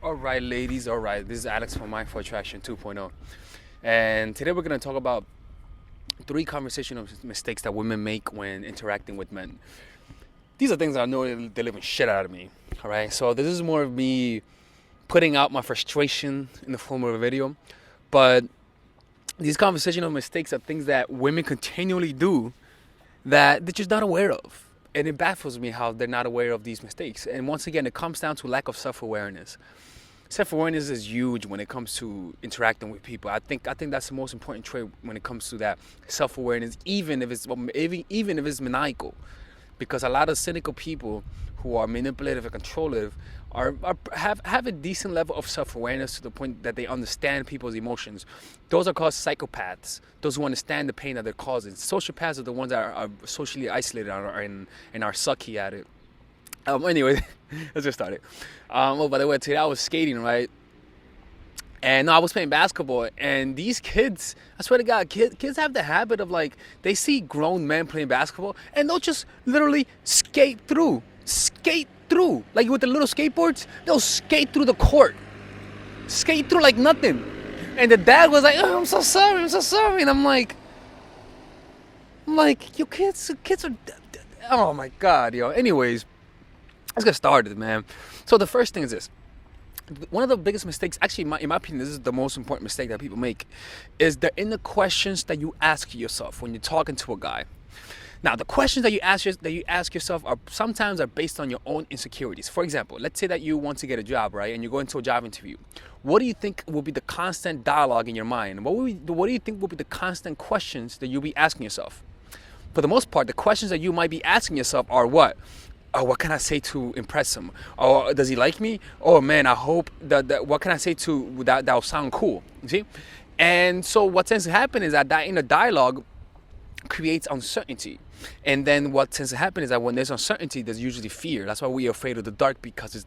Alright, ladies, alright. This is Alex from Mindful Attraction 2.0. And today we're going to talk about 3 conversational mistakes that women make when interacting with men. These are things that I know they're living shit out of me. Alright, so this is more of me putting out my frustration in the form of a video. But these conversational mistakes are things that women continually do that they're just not aware of. And it baffles me how they're not aware of these mistakes. And once again, it comes down to lack of self-awareness. Self-awareness is huge when it comes to interacting with people. I think that's the most important trait when it comes to that self-awareness, even if it's maniacal, because a lot of cynical people who are manipulative and controlative have a decent level of self-awareness to the point that they understand people's emotions. Those are called psychopaths. Those who understand the pain that they're causing. Sociopaths are the ones that are socially isolated and are sucky at it. Anyway, let's just start it. Oh, by the way, today I was skating, right? And no, I was playing basketball. And these kids, I swear to God, kids have the habit of they see grown men playing basketball and they'll just literally skate through. Like with the little skateboards, they'll skate through the court. Skate through like nothing. And the dad was like, oh, I'm so sorry. And I'm like, you kids are, oh my God, yo. Anyways. Let's get started, man. So the first thing is this. One of the biggest mistakes, actually, in my opinion, this is the most important mistake that people make, is the inner questions that you ask yourself when you're talking to a guy. Now, the questions that you ask yourself are sometimes based on your own insecurities. For example, let's say that you want to get a job, right? And you go into a job interview. What do you think will be the constant dialogue in your mind? What do you think will be the constant questions that you'll be asking yourself? For the most part, the questions that you might be asking yourself are what? Oh, what can I say to impress him? Oh, does he like me? Oh man, I hope that what can I say to that'll sound cool? You see? And so what tends to happen is that inner dialogue creates uncertainty. And then what tends to happen is that when there's uncertainty, there's usually fear. That's why we are afraid of the dark, because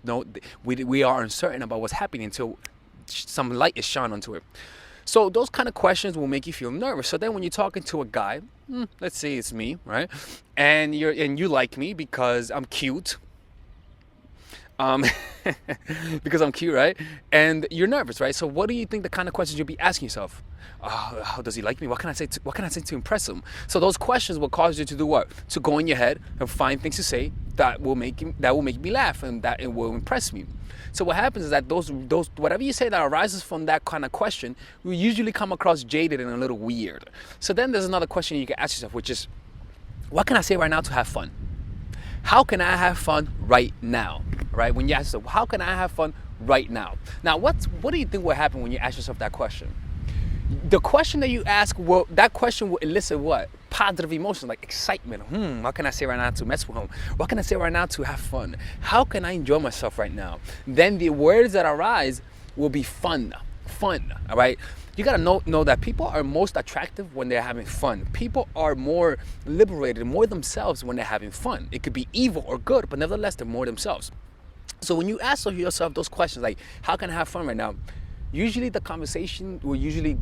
we are uncertain about what's happening until some light is shone onto it. So those kind of questions will make you feel nervous. So then when you're talking to a guy, let's say it's me, right? And you like me because I'm cute. Because I'm cute, right? And you're nervous, right? So what do you think the kind of questions you'll be asking yourself? How does he like me? What can I say to impress him? So those questions will cause you to do what? To go in your head and find things to say that will make me laugh and that it will impress me. So what happens is that those whatever you say that arises from that kind of question will usually come across jaded and a little weird. So then there's another question you can ask yourself, which is, what can I say right now to have fun? How can I have fun right now? Right? When you ask yourself, how can I have fun right now? Now, what do you think will happen when you ask yourself that question? The question that you ask that question will elicit what? Positive emotions like excitement. What can I say right now to mess with him? What can I say right now to have fun? How can I enjoy myself right now? Then the words that arise will be fun. All right? You gotta know that people are most attractive when they're having fun. People are more liberated, more themselves when they're having fun. It could be evil or good, but nevertheless, they're more themselves. So when you ask yourself those questions like, how can I have fun right now? Usually the conversation will usually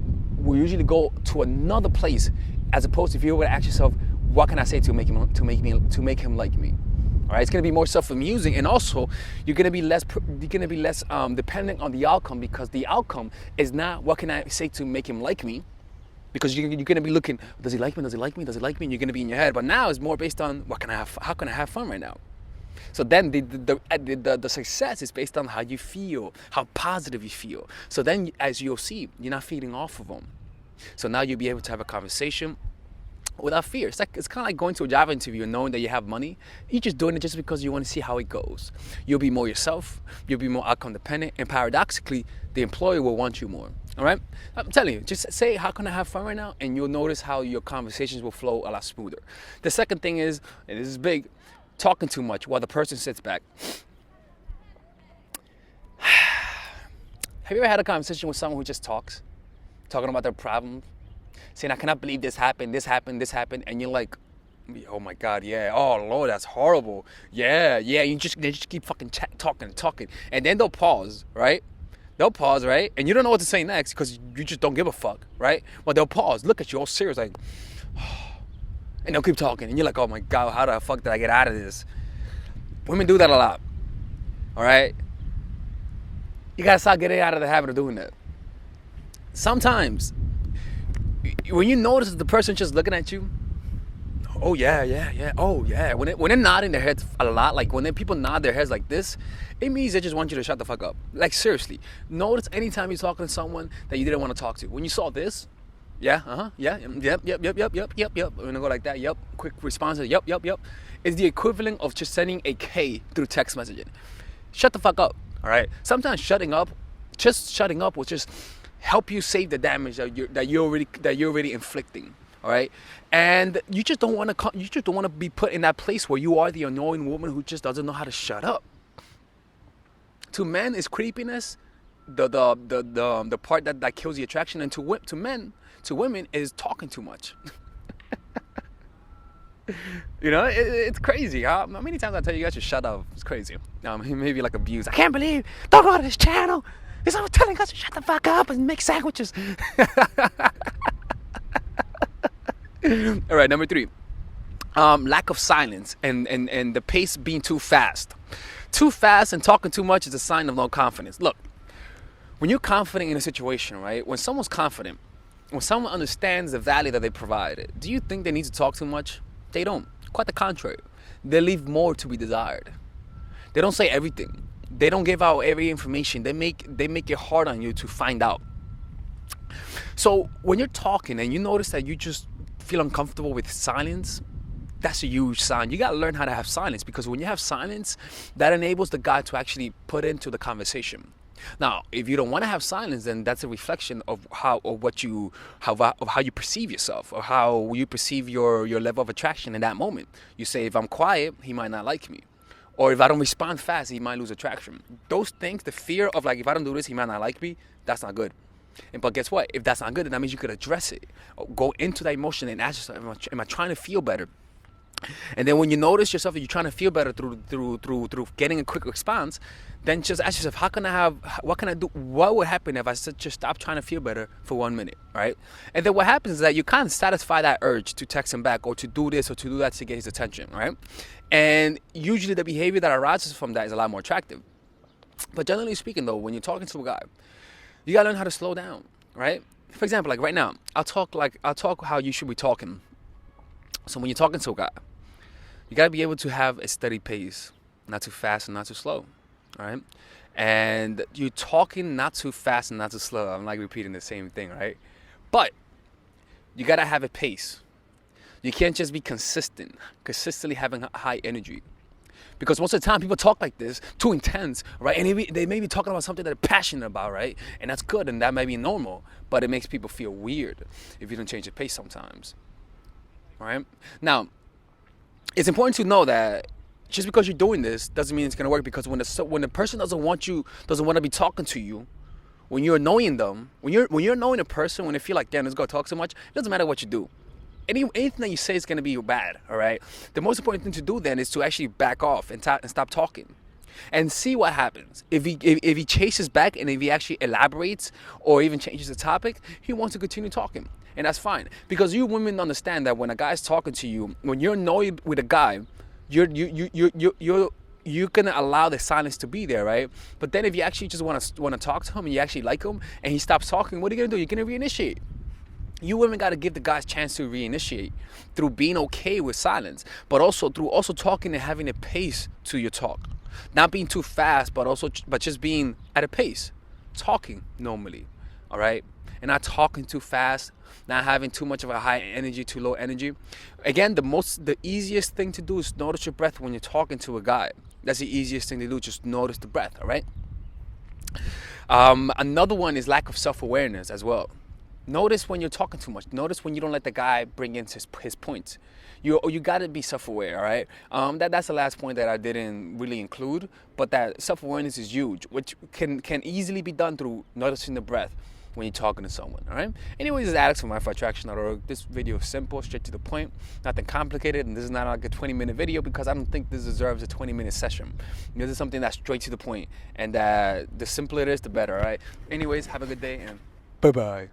go to another place, as opposed to if you were to ask yourself, what can I say to make him like me? All right, it's gonna be more self-amusing, and also you're gonna be less dependent on the outcome, because the outcome is not what can I say to make him like me, because you're gonna be looking, does he like me? Does he like me? Does he like me? And you're gonna be in your head. But now it's more based on how can I have fun right now? So then the success is based on how you feel, how positive you feel. So then, as you'll see, you're not feeding off of them. So now you'll be able to have a conversation without fear. It's kind of like going to a job interview and knowing that you have money. You're just doing it just because you want to see how it goes. You'll be more yourself. You'll be more outcome dependent. And paradoxically, the employer will want you more. All right? I'm telling you, just say, how can I have fun right now? And you'll notice how your conversations will flow a lot smoother. The second thing is, and this is big, talking too much while the person sits back. Have you ever had a conversation with someone who just talks? Talking about their problems? Saying, I cannot believe this happened, and you're like, oh my God, yeah, oh Lord, that's horrible. Yeah, they just keep fucking talking. And then they'll pause, right? And you don't know what to say next because you just don't give a fuck, right? Well, they'll pause, look at you all serious, like, and they'll keep talking, and you're like, oh my God, how the fuck did I get out of this? Women do that a lot, all right? You gotta start getting out of the habit of doing that. Sometimes, when you notice the person just looking at you, oh yeah, oh yeah. When they're nodding their heads a lot, like when people nod their heads like this, it means they just want you to shut the fuck up. Like seriously, notice anytime you're talking to someone that you didn't want to talk to. When you saw this, yeah, yeah, yep. When I go like that, yep. Quick response, yep. It's the equivalent of just sending a K through text messaging. Shut the fuck up. All right. Sometimes shutting up will just help you save the damage that you're already inflicting. All right, and you just don't want to be put in that place where you are the annoying woman who just doesn't know how to shut up. To men is creepiness, the part that kills the attraction, and to women is talking too much. You know, it's crazy. How many times I tell you guys to shut up? It's crazy. Maybe like abuse. I can't believe. Don't go to this channel. He's always telling us to shut the fuck up and make sandwiches. All right, number 3, lack of silence and the pace being too fast. Too fast and talking too much is a sign of no confidence. Look, when you're confident in a situation, right? When someone's confident, when someone understands the value that they provide, do you think they need to talk too much? They don't. Quite the contrary. They leave more to be desired. They don't say everything. They don't give out every information. They make it hard on you to find out. So when you're talking and you notice that you just feel uncomfortable with silence, that's a huge sign. You got to learn how to have silence, because when you have silence, that enables the guy to actually put into the conversation. Now, if you don't want to have silence, then that's a reflection of how you perceive yourself, or how you perceive your level of attraction in that moment. You say, if I'm quiet, he might not like me. Or if I don't respond fast, he might lose attraction. Those things, the fear of like, if I don't do this, he might not like me, that's not good. But guess what? If that's not good, then that means you could address it. Go into that emotion and ask yourself, am I trying to feel better? And then when you notice yourself that you're trying to feel better through getting a quick response, then just ask yourself, what can I do? What would happen if I just stop trying to feel better for 1 minute, right? And then what happens is that you kind of satisfy that urge to text him back, or to do this or to do that to get his attention, right? And usually the behavior that arises from that is a lot more attractive. But generally speaking though, when you're talking to a guy, you gotta learn how to slow down, right? For example, like right now, I'll talk how you should be talking. So when you're talking to a guy, you gotta be able to have a steady pace, not too fast and not too slow, all right? And you're talking not too fast and not too slow. I'm like repeating the same thing, right? But you gotta have a pace. You can't just be consistently having high energy. Because most of the time people talk like this, too intense, right? And they may be talking about something that they're passionate about, right? And that's good, and that may be normal, but it makes people feel weird if you don't change the pace sometimes, all right? Now, it's important to know that just because you're doing this doesn't mean it's gonna work, because when the person doesn't want to be talking to you, when you're annoying them, when you're annoying a person, when they feel like, damn, this guy talks so much, it doesn't matter what you do. Anything that you say is going to be bad, all right? The most important thing to do then is to actually back off and stop talking and see what happens. If he chases back, and if he actually elaborates or even changes the topic, he wants to continue talking. And that's fine, because you women understand that when a guy's talking to you, when you're annoyed with a guy, you're gonna allow the silence to be there, right? But then if you actually just want to talk to him and you actually like him and he stops talking, what are you gonna do? You're gonna reinitiate. You women got to give the guys a chance to reinitiate through being okay with silence, but also through talking and having a pace to your talk, not being too fast, but just being at a pace, talking normally, all right, and not talking too fast, not having too much of a high energy, too low energy. Again, the easiest thing to do is notice your breath when you're talking to a guy. That's the easiest thing to do. Just notice the breath, all right. Another one is lack of self-awareness as well. Notice when you're talking too much. Notice when you don't let the guy bring in his points. You got to be self-aware, all right? That's the last point that I didn't really include, but that self-awareness is huge, which can easily be done through noticing the breath when you're talking to someone, all right? Anyways, this is Alex from myforattraction.org. This video is simple, straight to the point, nothing complicated, and this is not like a 20-minute video, because I don't think this deserves a 20-minute session. This is something that's straight to the point, and the simpler it is, the better, all right? Anyways, have a good day, and bye-bye.